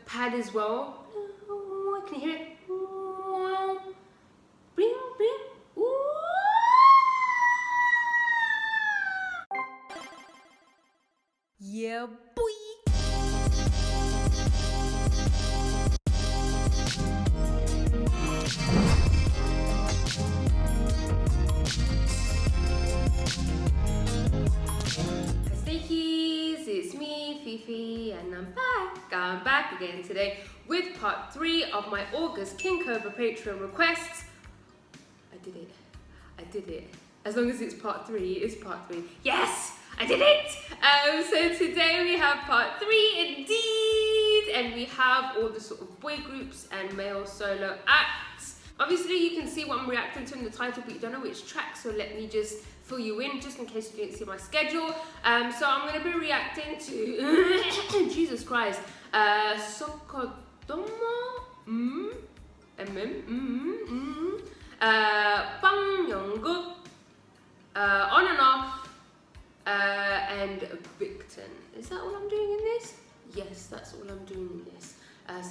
pad as well. Can you hear it? Bling, bling. Yeah, boy. Steakies, it's me, Fifi, and I'm back. I'm back again today with part 3 of my August King Cobra Patreon requests. I did it. As long as it's part 3, it's part 3. Yes, I did it! So today we have part 3 indeed, and we have all the sort of boy groups and male solo acts. Obviously you can see what I'm reacting to in the title, but you don't know which track, so let me just fill you in just in case you didn't see my schedule. So I'm going to be reacting to Jesus Christ, Sokodomo, YONGGUK, On and Off, and VICTON. Is that all I'm doing in this? Yes, that's all I'm doing in this.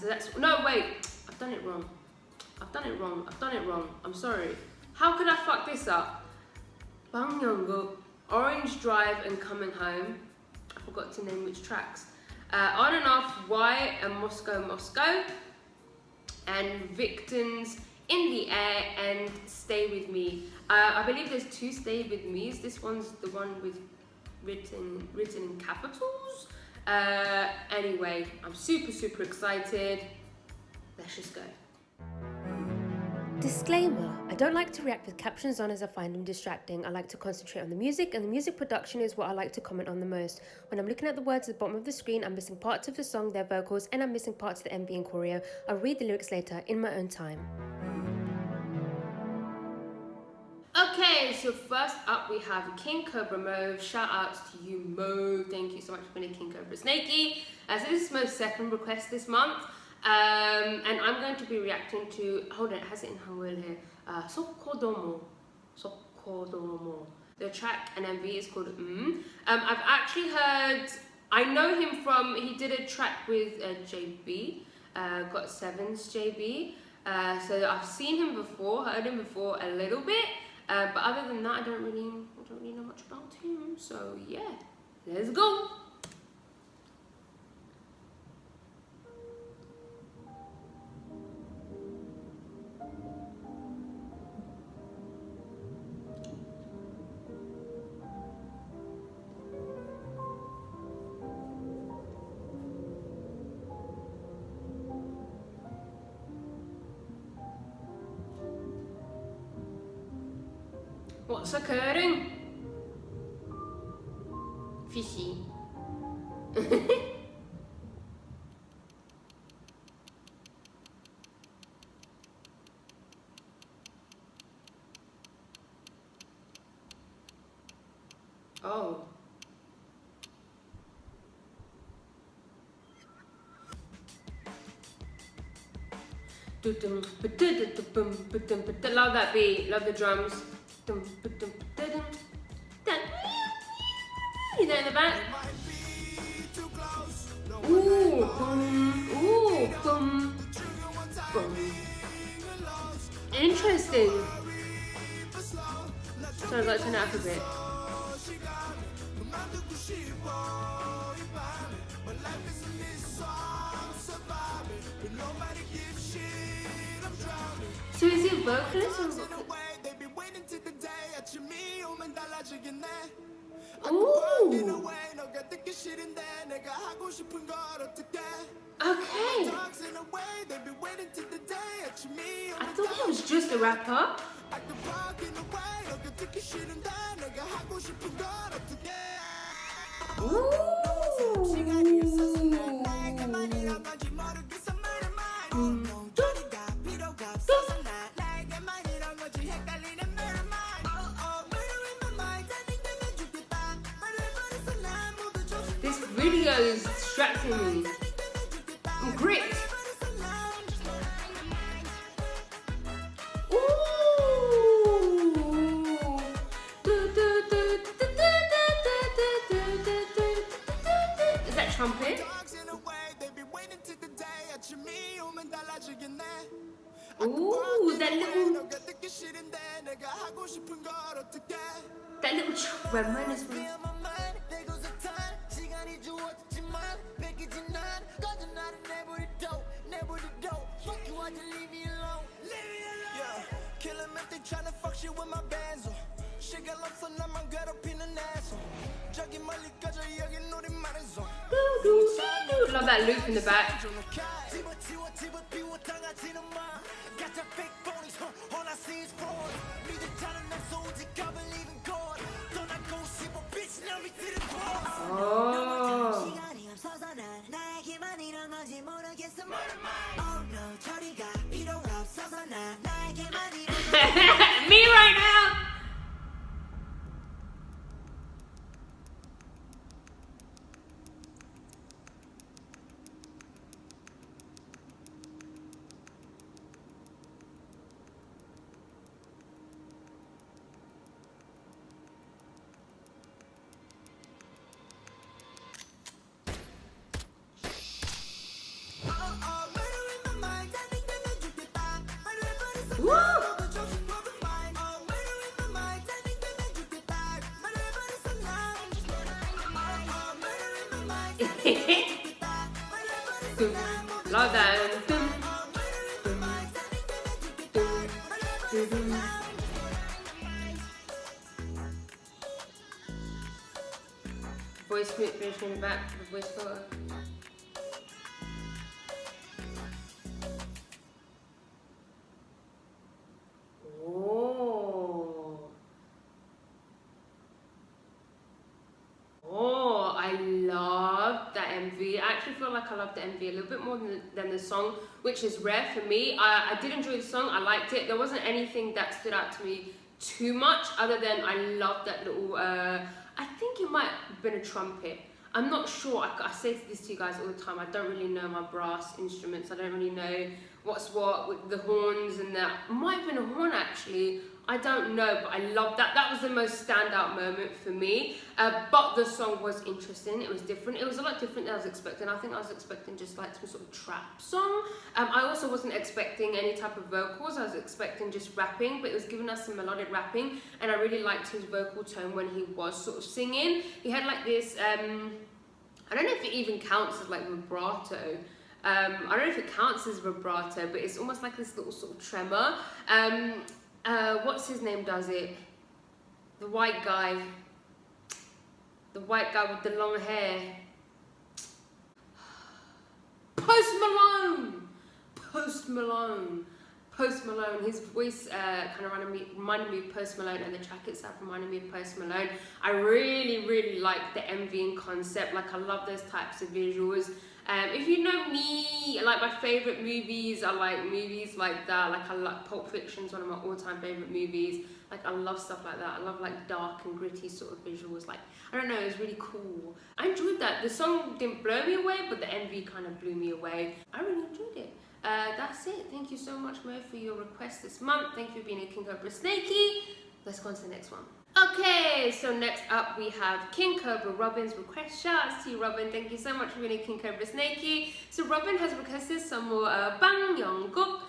So that's, no wait, I've done it wrong. I'm sorry. How could I fuck this up? YONGGUK, Orange Drive and Coming Home. I forgot to name which tracks. On and Off, Y and Moscow. And VICTON's In the Air and Stay With Me. I believe there's 2 Stay With Me's. This one's the one with written in capitals. Anyway, I'm super excited. Let's just go. Disclaimer, I don't like to react with captions on as I find them distracting. I like to concentrate on the music, and the music production is what I like to comment on the most. When I'm looking at the words at the bottom of the screen, I'm missing parts of the song, their vocals, and I'm missing parts of the MV and choreo. I'll read the lyrics later in my own time. Okay, so first up we have King Cobra Mauve. Shout outs to you, Mauve. Thank you so much for being a King Cobra Snakey. So this is Mauve's second request this month. And I'm going to be reacting to, hold on, it has it in Hangul here, Sokodomo. The track and MV is called I've actually heard, I know him from, he did a track with JB, Got Sevens JB, so I've seen him before, heard him before a little bit, but other than that I don't really know much about him, so yeah, let's go! What's occurring? Fishy. Oh. Love that beat, love the drums. You there in the back? Ooh, boom. Interesting. Sorry, I've got to turn it up a bit. So is he a vocalist or vocal? Ooh. Okay. I thought he was just a rapper. Ooh. This video is distracting me. I'm great. Is that trumpet? Ooh, that little tremor is from... Love that loop in the back. Oh. Me right now. Love that. Voice finishing in the back, the voice photo. I actually feel like I love the MV a little bit more than the song, which is rare for me. I did enjoy the song, I liked it. There wasn't anything that stood out to me too much other than I loved that little, I think it might have been a trumpet. I'm not sure, I say this to you guys all the time, I don't really know my brass instruments, I don't really know what's what with the horns and that. Might have been a horn actually, I don't know, but I love that. That was the most standout moment for me. But the song was interesting, it was different. It was a lot different than I was expecting. I think I was expecting just like some sort of trap song. I also wasn't expecting any type of vocals, I was expecting just rapping, but it was giving us some melodic rapping, and I really liked his vocal tone when he was sort of singing. He had like this, I don't know if it even counts as like vibrato. I don't know if it counts as vibrato, but it's almost like this little sort of tremor. What's his name does it? The white guy. The white guy with the long hair. Post Malone! Post Malone. Post Malone. His voice kind of reminded me of Post Malone, and the track itself reminded me of Post Malone. I really like the MV and concept. Like, I love those types of visuals. If you know me, like my favourite movies are like movies like that. Like I like Pulp Fiction's one of my all-time favourite movies. Like I love stuff like that. I love like dark and gritty sort of visuals. Like, I don't know, it was really cool. I enjoyed that. The song didn't blow me away, but the MV kind of blew me away. I really enjoyed it. That's it. Thank you so much, Mo, for your request this month. Thank you for being a King Cobra Snakey. Let's go on to the next one. Okay, so next up we have King Cobra Robin's request. Shout out to you, Robin. Thank you so much for being a King Cobra Snakey. So Robin has requested some more Bang YONGGUK.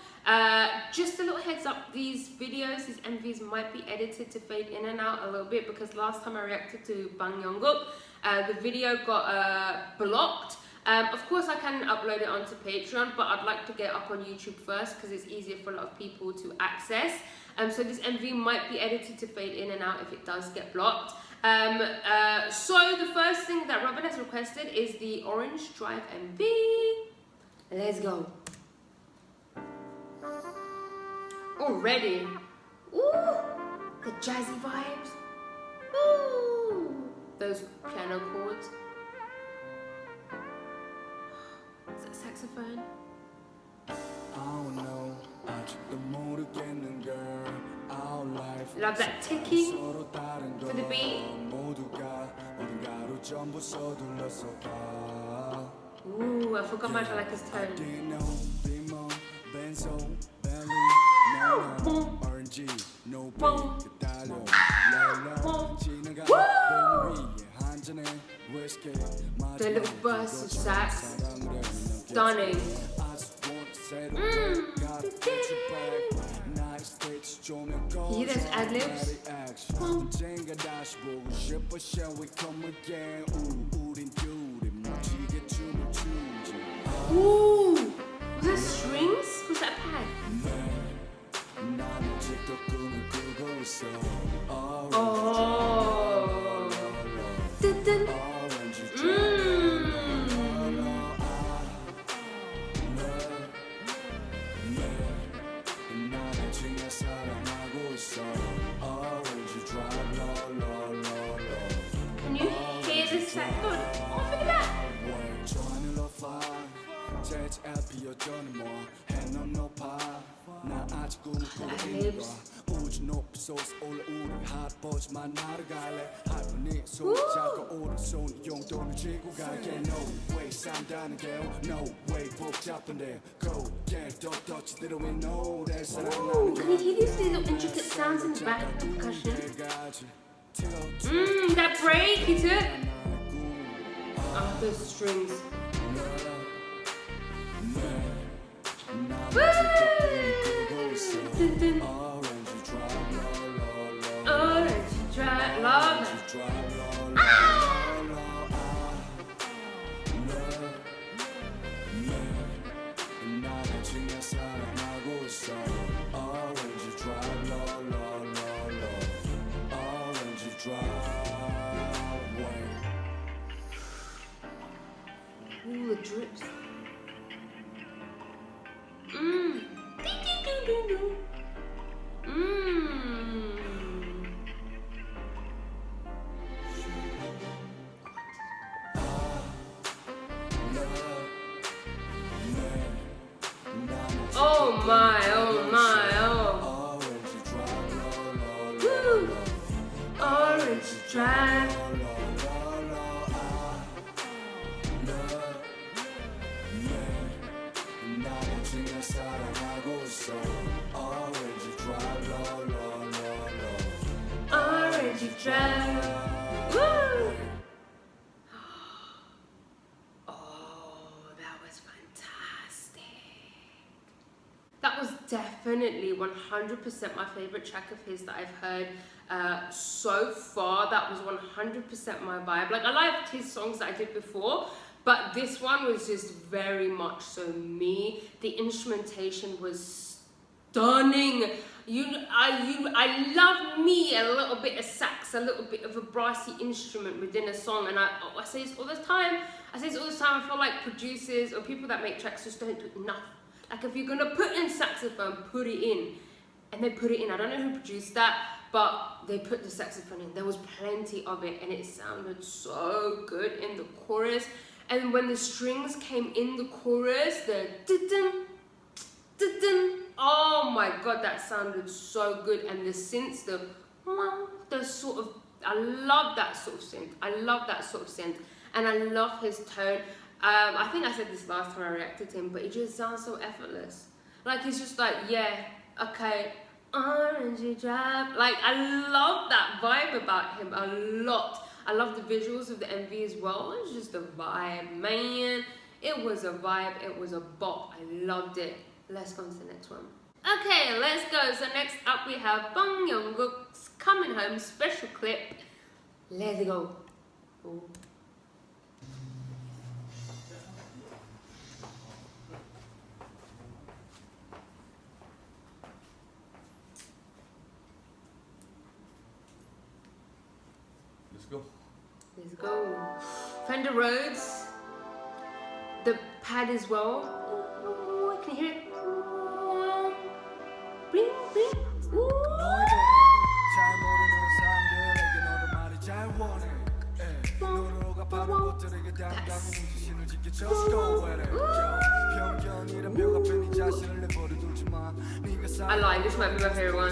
Just a little heads up, these videos, these MVs might be edited to fade in and out a little bit, because last time I reacted to Bang YONGGUK, the video got blocked. Of course I can upload it onto Patreon, but I'd like to get it up on YouTube first because it's easier for a lot of people to access. So this MV might be edited to fade in and out if it does get blocked. So the first thing that Robin has requested is the Orange Drive MV. Let's go. Already. Ooh, the jazzy vibes. Ooh, those piano chords. Is that saxophone? Love that ticking for the beat. Ooh, I forgot much I like his tone. The little burst of sax, stunning. You hear those ad-libs? Ooh! Was that strings? Was that pad? Oh! Dun-dun. Can you hear the saxophone? Oh, look at that! Ad-libs. Ooh, can you hear these little intricate sounds in the back of the percussion? That break he took. Oh, those strings. Woo! Dun, dun. Orange drive, love. Ah! Ooh, the drips. Oh my, oh my, oh. Woo! Orange drive. Orange drive. Woo! Oh, that was fantastic. That was definitely 100% my favorite track of his that I've heard so far. That was 100% my vibe. Like, I liked his songs that I did before, but this one was just very much so me. The instrumentation was stunning. I love me a little bit of sax, a little bit of a brassy instrument within a song, and I say this all the time. I feel like producers or people that make tracks just don't do enough. Like, if you're gonna put in saxophone, put it in. And they put it in. I don't know who produced that, but they put the saxophone in. There was plenty of it, and it sounded so good in the chorus. And when the strings came in the chorus, the dun dun, oh my god, that sounded so good. And the synths, the sort of, I love that sort of synth. I love that sort of synth, and I love his tone. I think I said this last time I reacted to him, but it just sounds so effortless. Like, he's just like, yeah, okay, orange drive. Like, I love that vibe about him a lot. I love the visuals of the MV as well. It was just a vibe, man. It was a vibe, it was a bop. I loved it. Let's go on to the next one. Okay, let's go. So next up we have YONGGUK's Coming Home special clip. Let's go. Ooh. Let's go. Fender Rhodes. The pad as well. Ooh, can you hear it? Bling, bling. Ooh. I like this, might be my favorite one.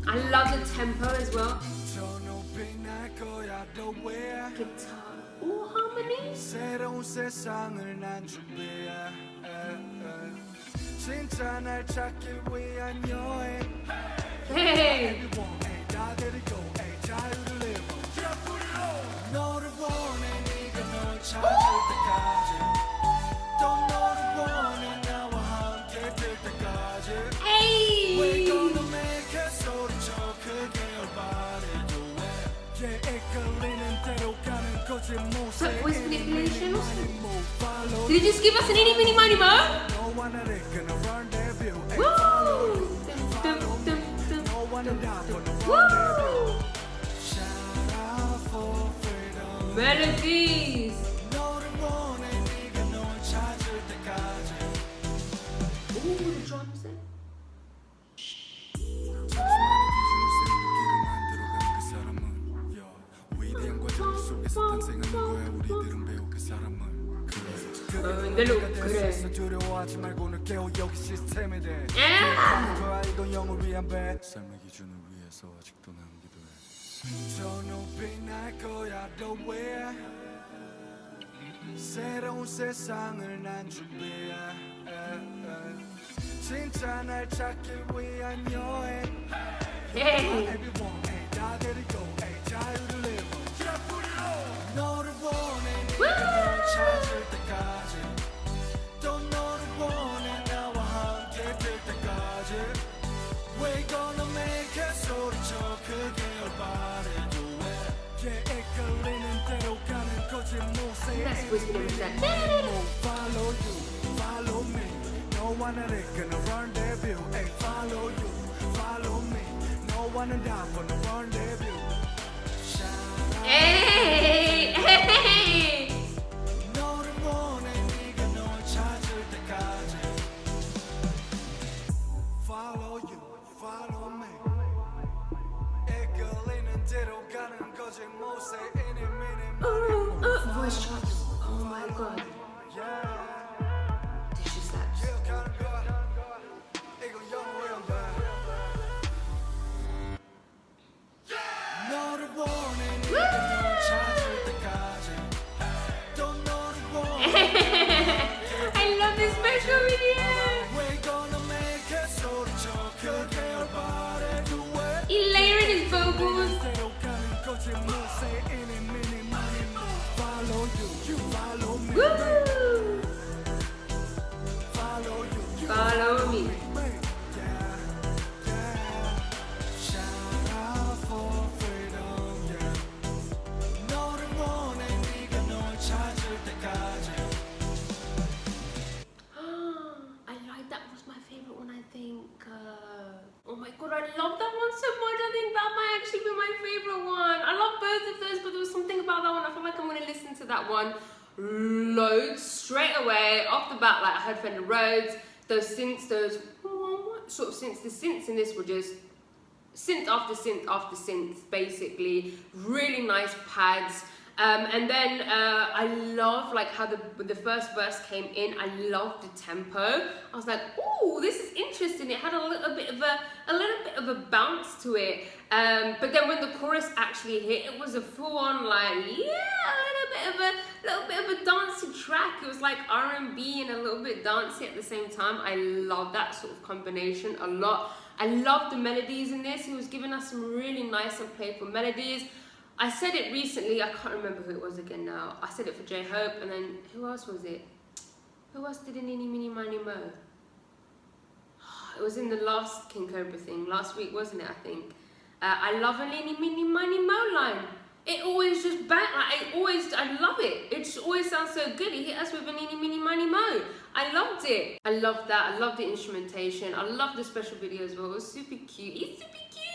I love the tempo as well. Guitar. Ooh, harmony. Hey. Did you just give us an eeny, meeny, miny, mo? Woo! Dum, dum, dum, dum, dum, dum. Woo! Melodies. Ooh, the drums there. 두려워하지 말고 느껴 여기 시스템에 대해 이건 영을 위한 배 삶의 기준을 위해서 아직도 난 기도해 저 높이 날 거야 the way 새로운 세상을 난 준비해 진짜 날 찾기 위한 여행 everyone 다 데리고 자유를 내고 너를 원해 네가 널 찾을 때까지 또 너를 원해 나와 함께 될 때까지 We gonna make it 소리쳐 크게 열발해 do it 이끌리는 대로 가는 거지 Follow you, follow me 너와 나를 끊어 rendezvous Follow you, follow me 너와 난 다 보는 rendezvous Hey, hey. 너를 원해 네가 널 찾을 때까지 Follow you, follow me 이끌리는 대로 가는 거지 못 say any minute Voice chops. Oh my god. This just slaps. 이건 영원한 너를 원해 네가 널 찾을 때까지 또 너를 원해 I love this special video. We're gonna make it 소리쳐 크게 열발해 do it He layering his vocals. 대로 가는 거지 못 say any minute money Follow you, you follow me Woo! Follow you, you Follow me. Shout out for freedom, yeah. 너를 원해 네가 널 찾을 때까지 I like that was my favorite one, I think. Oh my god, I love that one so much. I think that might actually be my favorite one. I love both of those, but there was something about that one. I feel like I'm going to listen to that one loads straight away off the bat. Like I heard Fender Rhodes, those synths, those sort of synths. The synths in this were just synth after synth after synth, basically. Really nice pads. And then I love like how when the first verse came in, I loved the tempo. I was like, "Ooh, this is interesting." It had a little bit of a bounce to it. But then when the chorus actually hit, it was a full-on like, yeah, a little bit of a dancey track. It was like R&B and a little bit dancey at the same time. I love that sort of combination a lot. I love the melodies in this. He was giving us some really nice and playful melodies. I said it recently, I can't remember who it was again now. I said it for J-Hope, and then who else was it? Who else did an Eeny, Meeny, Miny, Mo? It was in the last King Cobra thing, last week, wasn't it, I think? I love an Eeny, Meeny, Miny, Mo line. It always just bang, I love it. It just always sounds so good. He hit us with an Eeny, Meeny, Miny, Mo. I loved it. I loved that. I loved the instrumentation. I loved the special video as well. It was super cute. He's super cute.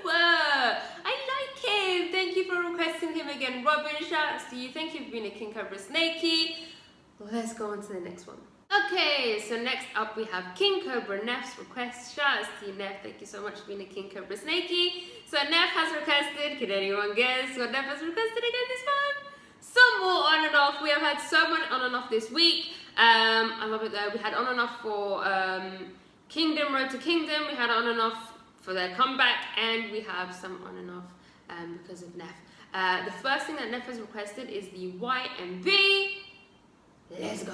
I like him. Thank you for requesting him again, Robin. Shouts to you. Thank you for being a King Cobra Snakey. Let's go on to the next one. Okay, so next up we have King Cobra Neff's request. Shouts to you, Neff. Thank you so much for being a King Cobra Snakey. So Neff has requested. Can anyone guess what Neff has requested again this month? Some more on and off. We have had so much on and off this week. I love it though. We had on and off for Kingdom, Road to Kingdom. We had on and off for their comeback, and we have some on and off because of Neff. The first thing that Neff has requested is the YMB. Let's go.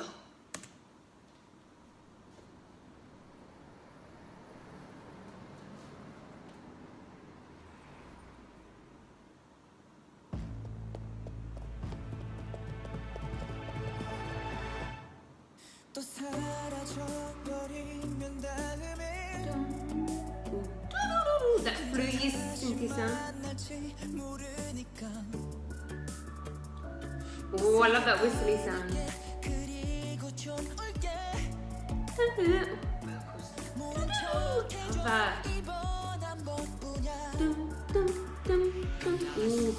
That fluty synthy sound. Oh, I love that whistly sound. Ooh,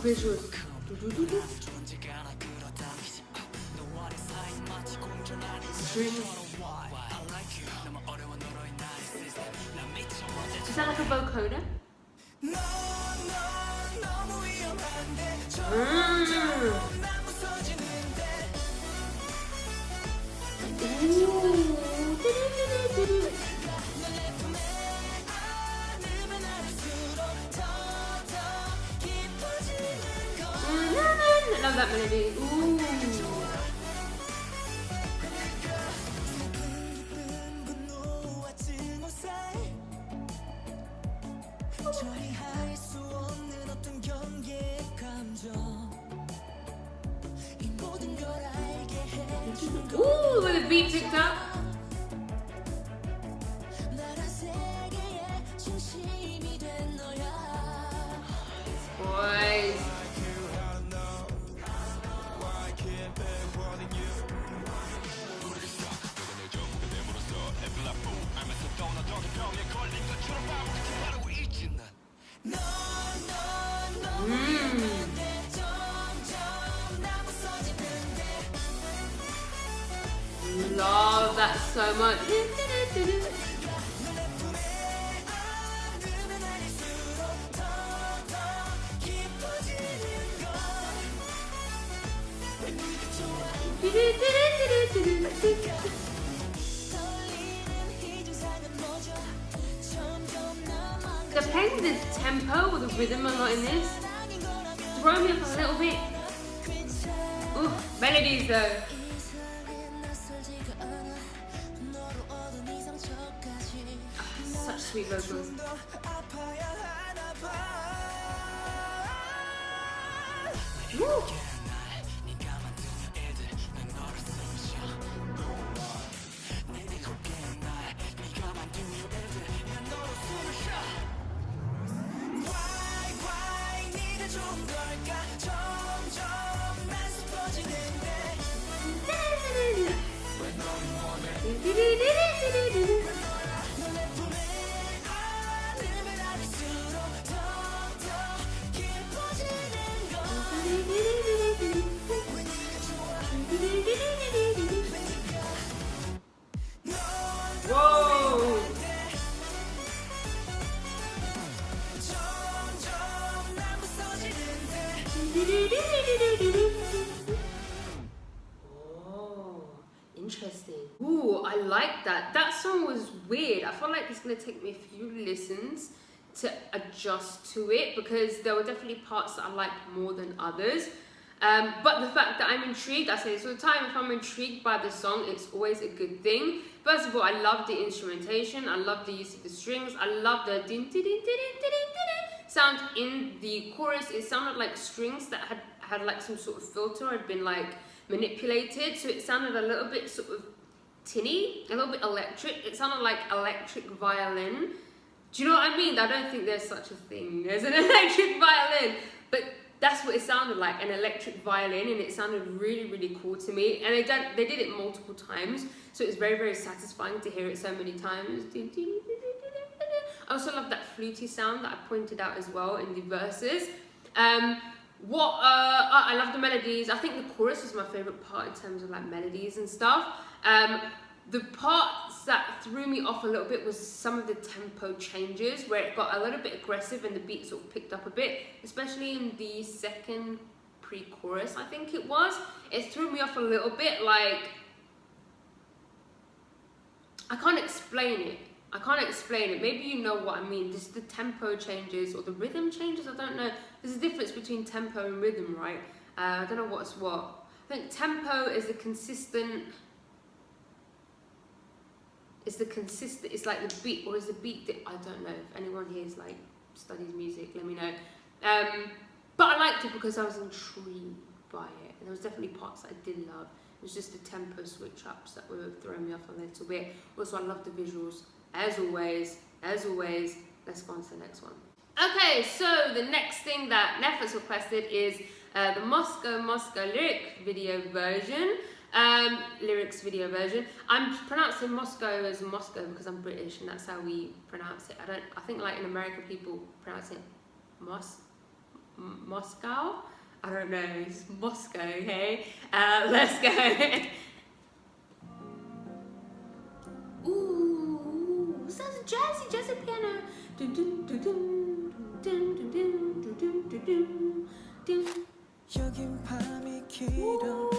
visuals. Is that like a vocoder? I love that melody. Ooh. Ooh, with the beat picked up. Boys. Love that so much. They're playing the tempo or the rhythm a lot in this. Throw me off a little bit. Ooh, melodies though. Such sweet vocals. Woo. Whoa! Oh, interesting. Ooh, I like that. That song was weird. I feel like it's gonna take me a few listens to adjust to it because there were definitely parts that I liked more than others. But the fact that I'm intrigued, I say this all the time, if I'm intrigued by the song, it's always a good thing. First of all, I love the instrumentation, I love the use of the strings, I love the din din din din din din sound in the chorus. It sounded like strings that had like some sort of filter, had been like manipulated, so it sounded a little bit sort of tinny, a little bit electric. It sounded like electric violin. Do you know what I mean? I don't think there's such a thing as an electric violin, but that's what it sounded like, an electric violin, and it sounded really, really cool to me. And they did it multiple times, so it was very, very satisfying to hear it so many times. I also love that fluty sound that I pointed out as well in the verses. I love the melodies. I think the chorus was my favorite part in terms of like melodies and stuff. The parts that threw me off a little bit was some of the tempo changes where it got a little bit aggressive and the beat sort of picked up a bit, especially in the second pre-chorus, I think it was. It threw me off a little bit, like, I can't explain it. Maybe you know what I mean. Just the tempo changes or the rhythm changes, I don't know. There's a difference between tempo and rhythm, right? I don't know what's what. I think tempo is the consistent, it's like the beat, or is the beat that, I don't know, if anyone here is like studies music, let me know. But I liked it because I was intrigued by it, and there was definitely parts that I did love. It was just the tempo switch ups that were throwing me off a little bit. Also, I love the visuals, as always. Let's go on to the next one. Okay, so the next thing that Nef has requested is the Moscow lyric video version. lyrics video version. I'm pronouncing Moscow as Moscow because I'm British and that's how we pronounce it. I think like in America people pronounce it Moscow? I don't know, it's Moscow, okay? Let's go. Ooh, sounds jazzy piano. Dun, dun, dun, dun, dun, dun, dun, dun, dun, dun, dun. 여긴 밤이 길어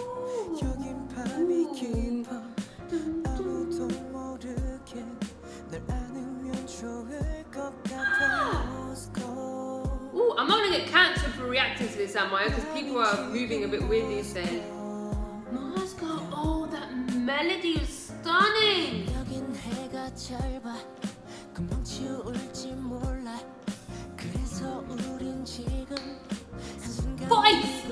여긴 밤이 깊어 아무도 모르게 널 안으면 좋을 것 같아 Ooh, I'm not gonna get cancelled for reacting to this, am I? Because people are moving a bit weird these days. Moscow, oh, that melody is stunning. 여긴 해가 짧아 금방 치울지 몰라 그래서 우린 지금 Voice!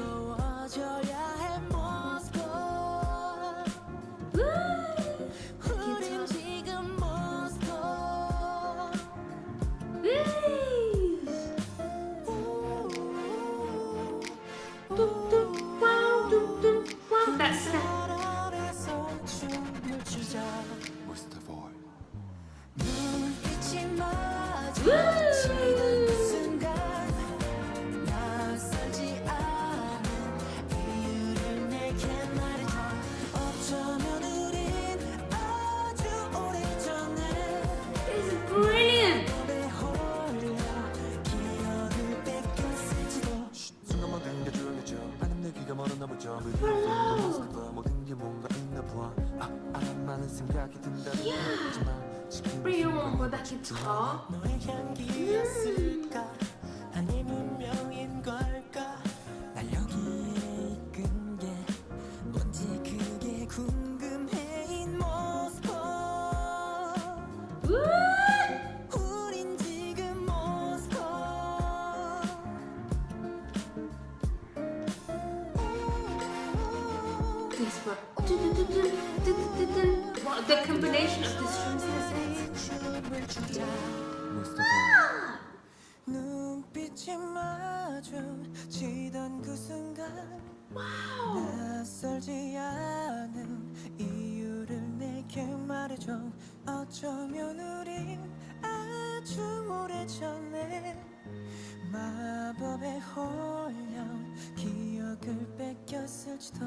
That's brilliant! Bring on with that guitar. 아니면 명인 걸까 날 여기 이끈 게 뭔지 그게 궁금해 인 모스코 우린 지금 모스코 This one. What the combination of the strings and 눈빛이 마주치던 그 순간 낯설지 않은 이유를 내게 말해줘 어쩌면 우린 아주 오래전에 마법에 홀려 기억을 뺏겼을지도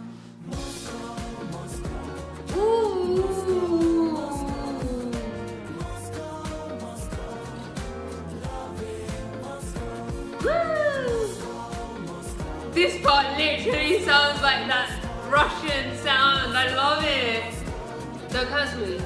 This part literally sounds like that Russian sound. I love it. Don't cancel me.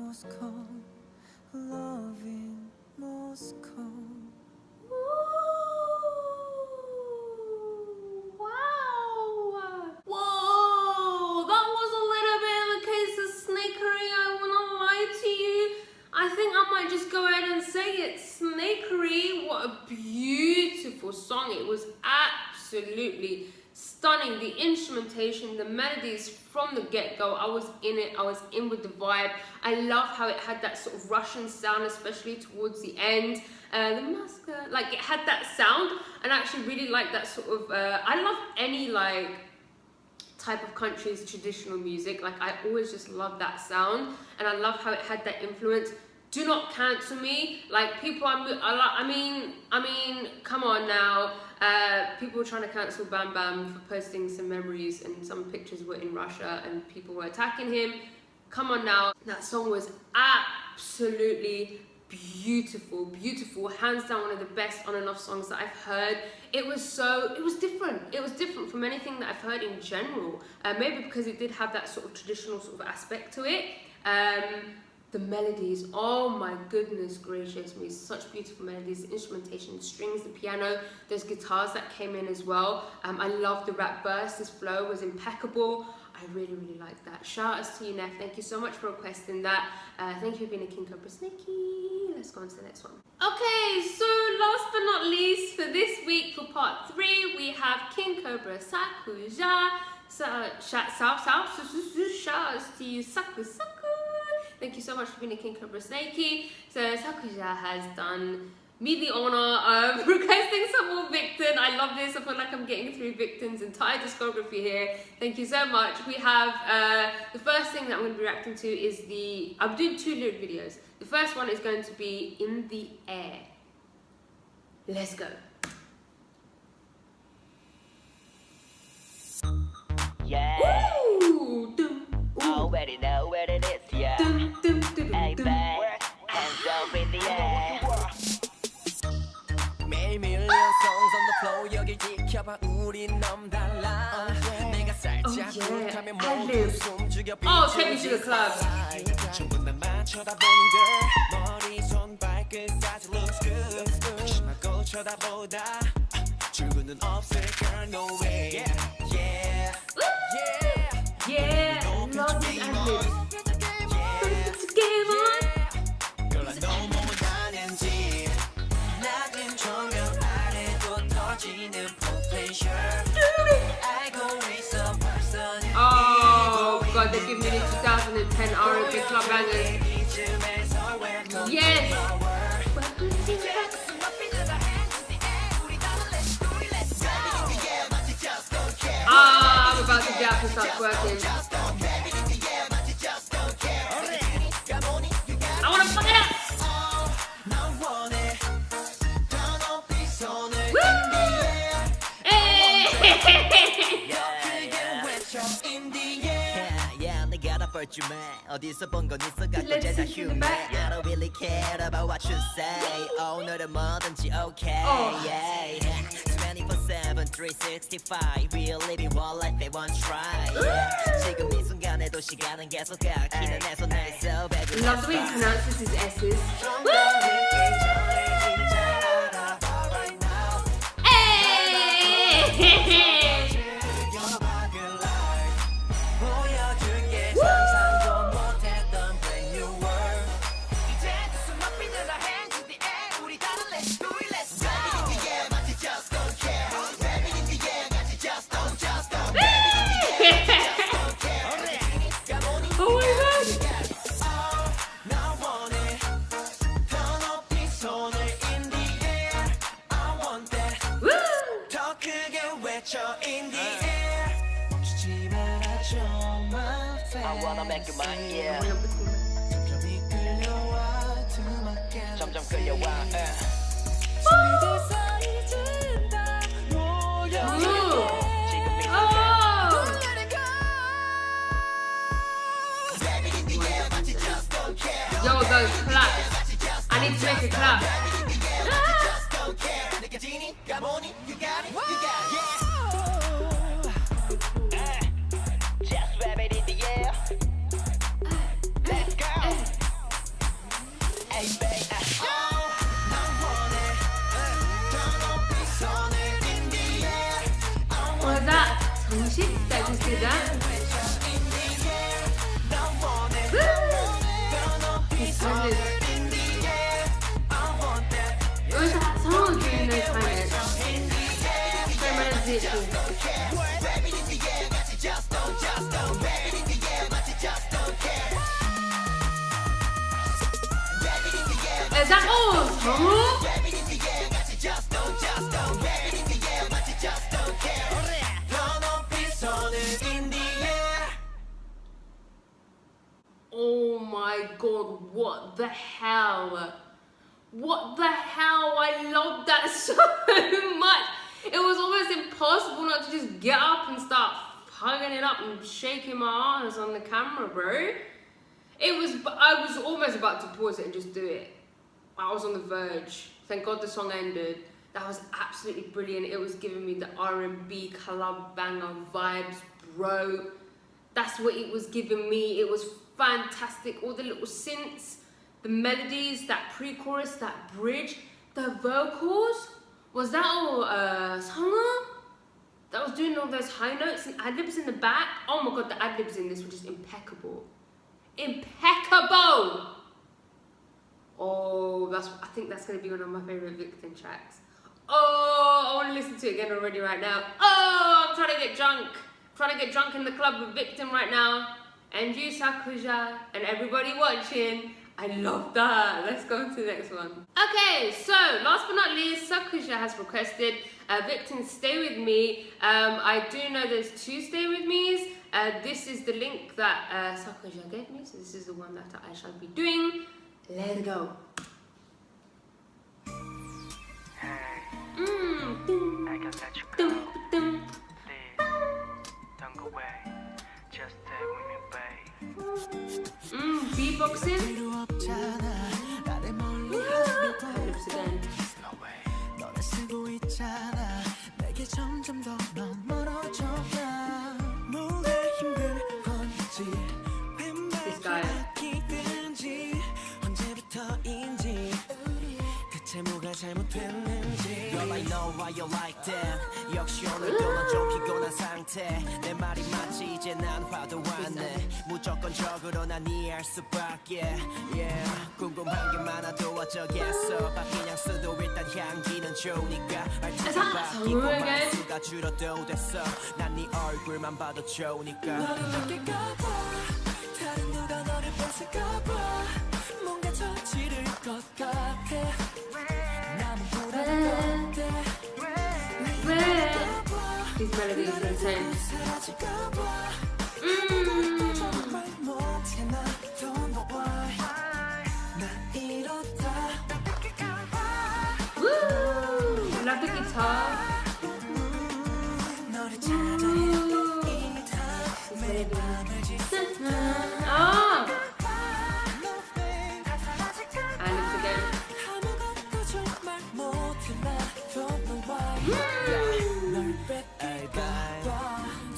Moscow, love in Moscow. Wow! Whoa! That was a little bit of a case of snakery, I will not lie to you. I think I might just go ahead and say it. Snakery, what a beautiful song. It was absolutely stunning. The instrumentation, the melodies from the get-go, I was in it, I was in with the vibe. I love how it had that sort of Russian sound, especially towards the end. The Moscow, like it had that sound, and I actually really like that sort of, I love any like type of country's traditional music. Like I always just love that sound, and I love how it had that influence. Do not cancel me. Like people, I mean, come on now. People were trying to cancel Bam Bam for posting some memories, and some pictures were in Russia, and people were attacking him. Come on now. That song was absolutely beautiful, beautiful. Hands down, one of the best on and off songs that I've heard. It was different. It was different from anything that I've heard in general. Maybe because it did have that sort of traditional sort of aspect to it. The melodies, oh my goodness gracious me, such beautiful melodies, the instrumentation, the strings, the piano, those guitars that came in as well. I loved the rap verse, this flow was impeccable. I really, really like that. Shout out to you, Nef. Thank you so much for requesting that. Thank you for being a King Cobra Snaky. Let's go on to the next one. Okay, so last but not least, for this week, for part 3, we have King Cobra Sakuja. Shout outs to you, Saku. Thank you so much for being a King Cobra Snaky. So Sakuja has done me the honor of requesting some more VICTON. I love this. I feel like I'm getting through VICTON's entire discography here. Thank you so much. We have the first thing that I'm going to be reacting to is I'm doing 2 lyric videos. The first one is going to be In the Air. Let's go. Yeah. Ooh, Already know where it is, yeah. Hey, babe, hands up in the air. 매일매일 songs on the floor 여길 지켜봐 우린 너무 달라 내가 살짝 못하면 모두 숨죽여 Oh, take me to the club. 전부 나만 쳐다보는 girl 머리 손 발끝까지 looks good 심하고 쳐다보다 출구는 없을 girl no way yeah Love this ad-lib. It's a game on. girl I know 뭐만 하는지 낮은 조명 아래도 터지는 potential 알고 있어 벌써 Oh god, they give me the 2010 R&B club bangers. Yes! I'm about to get up and start twerking. I wanna fuck it up! 뻘쭘해 어디서 본 건 있어 갖고 제다 흉내 I don't really care about what you say 오늘은 뭐든지 okay yeah 24/7 365 We're living one life they won't try 지금 이 순간에도 시간은 계속 가 기는 내 손에 있어 baby Love the way he pronounces his S's. I wanna make you mine, yeah. 점점 끌려와, Yo, those claps. I need to make a clap. Just wave it in the air. Let's go. Hey, babe. Was that 정식 that just did that? Where's that song during those times? Is that all? Oh my god, what the hell? What the hell? I love that so much. It was almost impossible not to just get up and start hugging it up and shaking my arms on the camera, bro. I was almost about to pause it and just do it. I was on the verge. Thank God the song ended. That was absolutely brilliant. It was giving me the R&B club banger vibes, bro. That's what it was giving me. It was fantastic. All the little synths, the melodies, that pre-chorus, that bridge, the vocals. Was that all Sangha? that was doing all those high notes and ad-libs in the back. Oh my god, the ad-libs in this were just impeccable. Impeccable! Oh, I think that's going to be one of my favourite VICTON tracks. Oh, I want to listen to it again already right now. Oh, I'm trying to get drunk. Trying to get drunk in the club with VICTON right now. And you, Sakuja, and everybody watching. I love that. Let's go on to the next one. Okay, so last but not least, Sakuja has requested VICTON Stay With Me. I do know there's 2 Stay With Me's. This is the link that Sakuja gave me, so this is the one that I shall be doing. Let's go. Hey, I can let you go. Please, don't go away. Just stay with me, babe. Beatboxing. Lips again. 너를 쓰고 있잖아. 내게 점점 더 넌 멀어져가. 뭐가 힘든 건지 왜 말이 바뀌든지 언제부터인지 대체 뭐가 잘못됐는지. Girl, I know why you like that. 역시 오늘도 넌 좀 피곤한 상태. 내 말이 맞지 이제 난 화도 왔네. 무조건적으로 난 이해할 수밖에. Yeah, 궁금한 게 많아도 어쩌겠어. 바뀐 향수도 일단 향기는 좋으니까. 말투가 바뀌고 말수가 줄어도 됐어. 난 네 얼굴만 봐도 좋으니까. 너를 느낄까봐 다른 누가 너를 뺏을까봐 뭔가 저지를 것 같아. 나만 불안한 것 같아. These melodies are insane. Woo! Love the guitar. Oh! And it's again.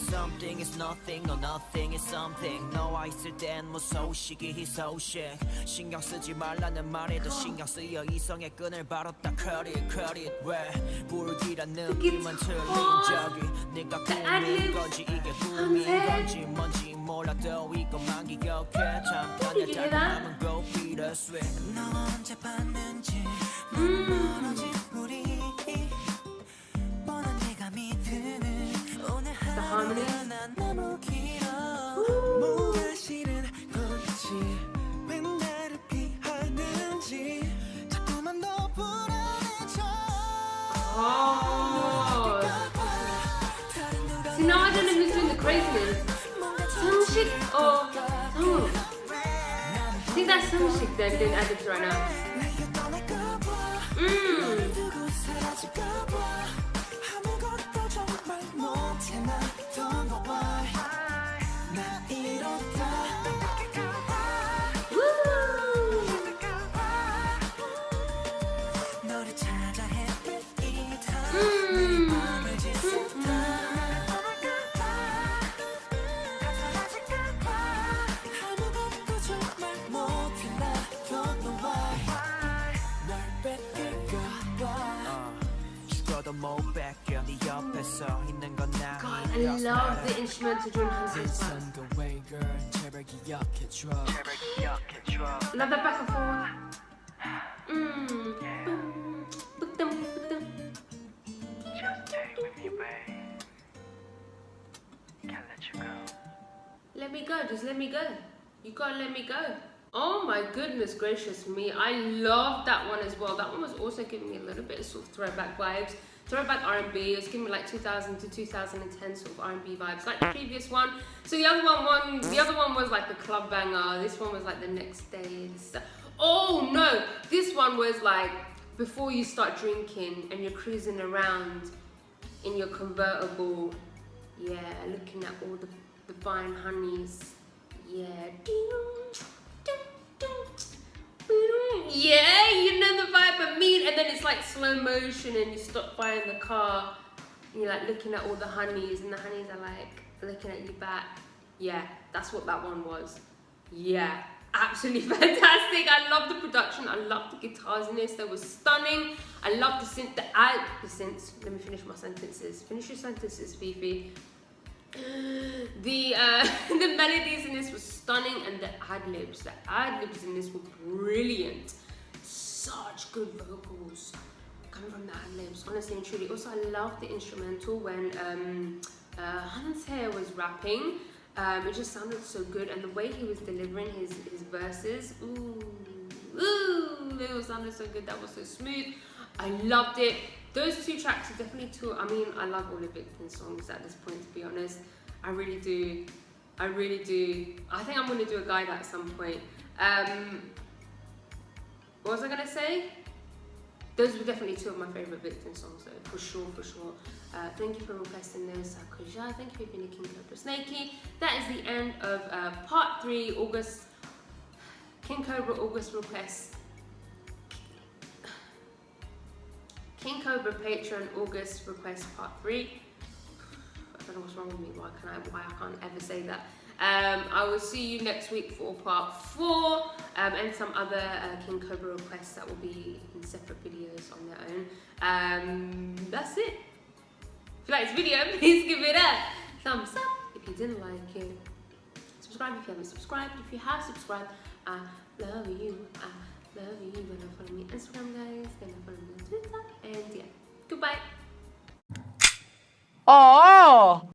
Something is nothing, no nothing is something. 너와 있을 땐 무소식이 희소식. 신경 쓰지 말라는 말에도 신경 쓰여. 이성의 끈을 바로 딱 cut it, cut it. 왜 불길한 느낌은 틀린 적이. 네가 꿈인 건지 이게 꿈인 건지 뭔지 몰라도 이것만 기억해. 잠깐 내 짧은 go bittersweet. 너 언제 봤는지 멀어진 우리 뻔한 예감이 드는 오늘 하루는 난 너무 길어. 뭐가 싫은 건지 왜 나를 피하는지 자꾸만 더 불안해져. Oh. See, now I don't know who's doing the craziness. Sangshik or Sangwoo? I think that's Sangshik then doing ad-libs right now. God, I love the instrumental drum hands. Love that back and forth. Just stay with me, babe. Can't let you go. Let me go, just let me go. You gotta let me go. Oh my goodness gracious me. I love that one as well. That one was also giving me a little bit of sort of throwback vibes. Throwback R&B. It was giving me like 2000 to 2010 sort of R&B vibes, like the previous one. So the other one was like the club banger. This one was like the next day. Oh no, this one was like before you start drinking and you're cruising around in your convertible. Yeah, looking at all the fine honeys. Yeah. Yeah, you know the vibe I mean. And then it's like slow motion and you stop by in the car and you're like looking at all the honeys and the honeys are like looking at you back. Yeah, that's what that one was. Yeah, absolutely fantastic. I love the production. I love the guitars in this. They were stunning. I love the synth. The synths. Let me finish my sentences. Finish your sentences, Fifi. The the melodies in this were stunning, and the ad-libs. The ad-libs in this were brilliant. Such good vocals coming from the ad-libs, honestly and truly. Also, I love the instrumental when Hunter was rapping. It just sounded so good, and the way he was delivering his verses, it all sounded so good. That was so smooth. I loved it. Those two tracks are definitely two. I mean, I love all of VICTON's songs at this point, to be honest. I really do. I really do. I think I'm going to do a guide at some point. What was I going to say? Those were definitely two of my favourite VICTON songs, though, for sure, for sure. Thank you for requesting those, Sakuja. Thank you for being a King Cobra Snakey. That is the end of part 3, August, King Cobra August requests. King Cobra Patreon August request part 3. I don't know what's wrong with me, why I can't ever say that. I will see you next week for part 4 and some other King Cobra requests that will be in separate videos on their own. That's it. If you like this video, please give it a thumbs up. If you didn't like it, subscribe if you haven't subscribed. If you have subscribed, I love you. I love you. Gonna follow me on Instagram, guys. Gonna follow me on Twitter. And yeah, goodbye. Oh.